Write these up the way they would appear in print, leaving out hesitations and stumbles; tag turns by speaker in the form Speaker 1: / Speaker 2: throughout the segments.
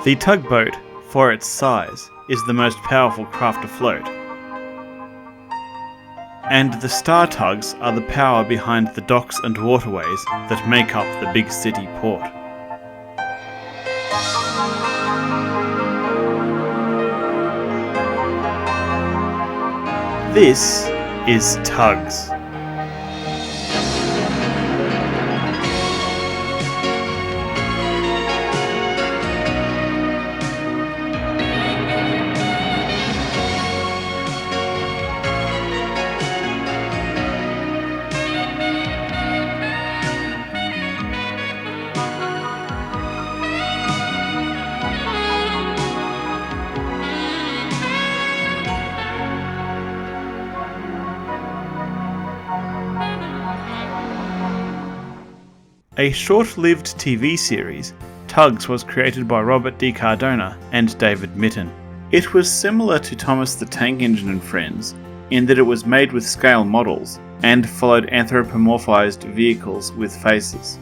Speaker 1: The tugboat, for its size, is the most powerful craft afloat. And the star tugs are the power behind the docks and waterways that make up the big city port. This is Tugs. A short-lived TV series, Tugs was created by Robert D. Cardona and David Mitton. It was similar to Thomas the Tank Engine and Friends in that it was made with scale models and followed anthropomorphized vehicles with faces.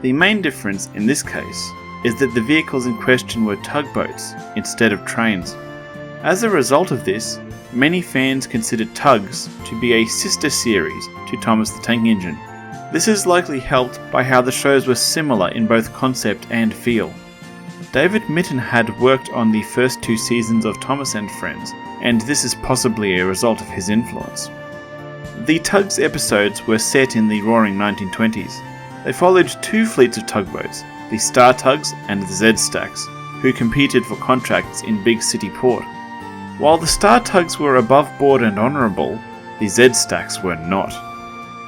Speaker 1: The main difference in this case is that the vehicles in question were tugboats instead of trains. As a result of this, many fans considered Tugs to be a sister series to Thomas the Tank Engine. This is likely helped by how the shows were similar in both concept and feel. David Mitton had worked on the first 2 seasons of Thomas and Friends, and this is possibly a result of his influence. The Tugs episodes were set in the roaring 1920s. They followed 2 fleets of tugboats, the Star Tugs and the Z Stacks, who competed for contracts in big city port. While the Star Tugs were above board and honourable, the Z Stacks were not.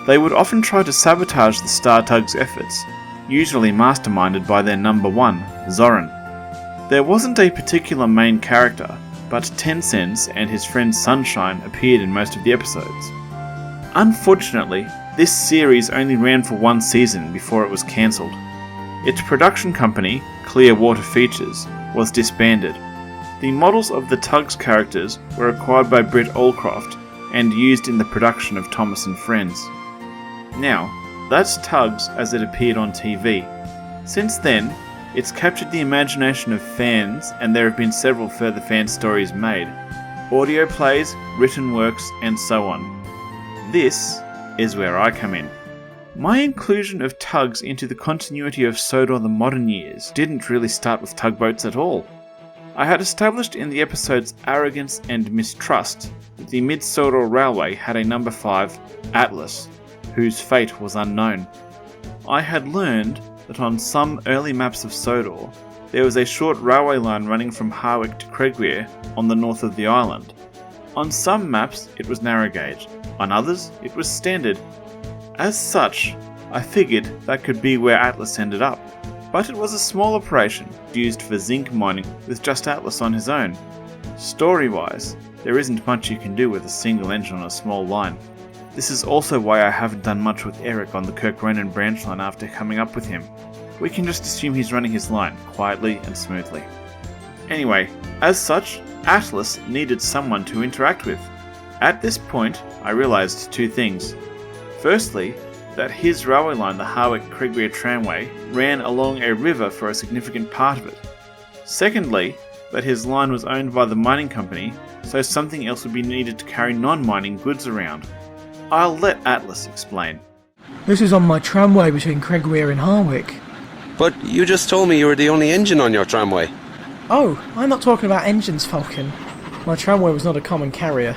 Speaker 1: They would often try to sabotage the Star Tugs' efforts, usually masterminded by their number 1, Zoran. There wasn't a particular main character, but Tencent and his friend Sunshine appeared in most of the episodes. Unfortunately, this series only ran for 1 season before it was cancelled. Its production company, Clearwater Features, was disbanded. The models of the Tugs characters were acquired by Britt Allcroft and used in the production of Thomas and Friends. Now, that's Tugs as it appeared on TV. Since then, it's captured the imagination of fans, and there have been several further fan stories made, audio plays, written works, and so on. This is where I come in. My inclusion of Tugs into the continuity of Sodor the Modern Years didn't really start with tugboats at all. I had established in the episodes Arrogance and Mistrust that the Mid-Sodor Railway had a number 5, Atlas, whose fate was unknown. I had learned that on some early maps of Sodor, there was a short railway line running from Harwick to Cregwear on the north of the island. On some maps it was narrow gauge, on others it was standard. As such, I figured that could be where Atlas ended up, but it was a small operation used for zinc mining with just Atlas on his own. Story-wise, there isn't much you can do with a single engine on a small line. This is also why I haven't done much with Eric on the Kirk Ronan branch line after coming up with him. We can just assume he's running his line, quietly and smoothly. Anyway, as such, Atlas needed someone to interact with. At this point, I realised 2 things. Firstly, that his railway line, the Harwick-Cregwear Tramway, ran along a river for a significant part of it. Secondly, that his line was owned by the mining company, so something else would be needed to carry non-mining goods around. I'll let Atlas explain.
Speaker 2: This is on my tramway between Cregwear and Harwick.
Speaker 3: But you just told me you were the only engine on your tramway.
Speaker 2: Oh, I'm not talking about engines, Falcon. My tramway was not a common carrier.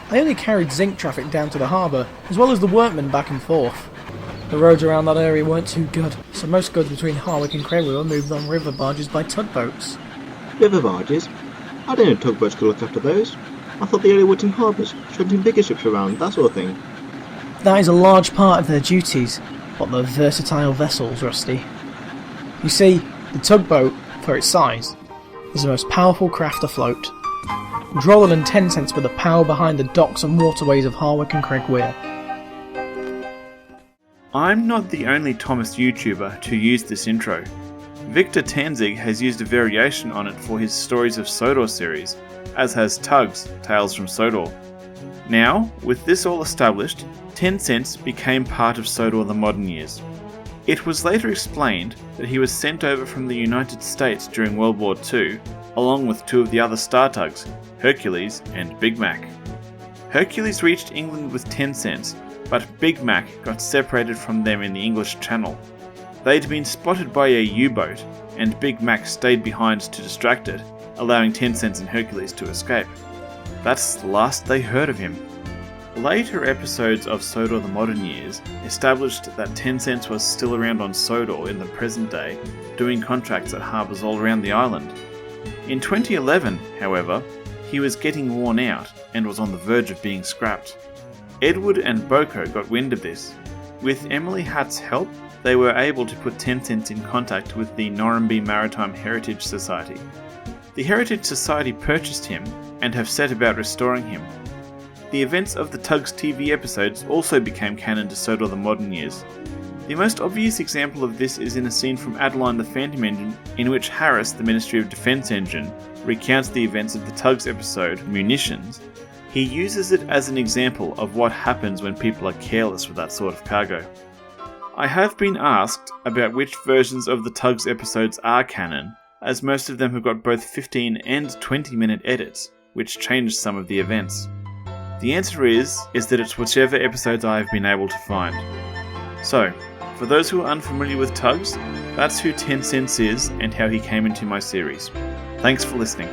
Speaker 2: I only carried zinc traffic down to the harbour, as well as the workmen back and forth. The roads around that area weren't too good, so most goods between Harwick and Cregwear were moved on river barges by tugboats.
Speaker 4: River barges? I didn't know tugboats could look after those. I thought they only worked in harbours, shunting bigger ships around, that sort of thing.
Speaker 2: That is a large part of their duties, but they're versatile vessels, Rusty. You see, the tugboat, for its size, is the most powerful craft afloat. Droller than Tencent were the power behind the docks and waterways of Harwick and Cregwear.
Speaker 1: I'm not the only Thomas YouTuber to use this intro. Victor Tanzig has used a variation on it for his Stories of Sodor series, as has Tugs, Tales from Sodor. Now, with this all established, Tencent became part of Sodor the Modern Years. It was later explained that he was sent over from the United States during World War II, along with two of the other star tugs, Hercules and Big Mac. Hercules reached England with 10 cents, but Big Mac got separated from them in the English Channel. They'd been spotted by a U-boat, and Big Mac stayed behind to distract it, allowing 10 cents and Hercules to escape. That's the last they heard of him. Later episodes of Sodor the Modern Years established that 10 cents was still around on Sodor in the present day, doing contracts at harbours all around the island. In 2011, however, he was getting worn out and was on the verge of being scrapped. Edward and Boko got wind of this. With Emily Hatt's help, they were able to put 10 cents in contact with the Norramby Maritime Heritage Society. The Heritage Society purchased him and have set about restoring him. The events of the Tugs TV episodes also became canon to Sodor the Modern Years. The most obvious example of this is in a scene from Adeline the Phantom Engine, in which Harris, the Ministry of Defence engine, recounts the events of the Tugs episode Munitions. He uses it as an example of what happens when people are careless with that sort of cargo. I have been asked about which versions of the Tugs episodes are canon, as most of them have got both 15 and 20-minute edits, which change some of the events. The answer is that it's whichever episodes I have been able to find. So, for those who are unfamiliar with Tugs, that's who 10 Cents is and how he came into my series. Thanks for listening.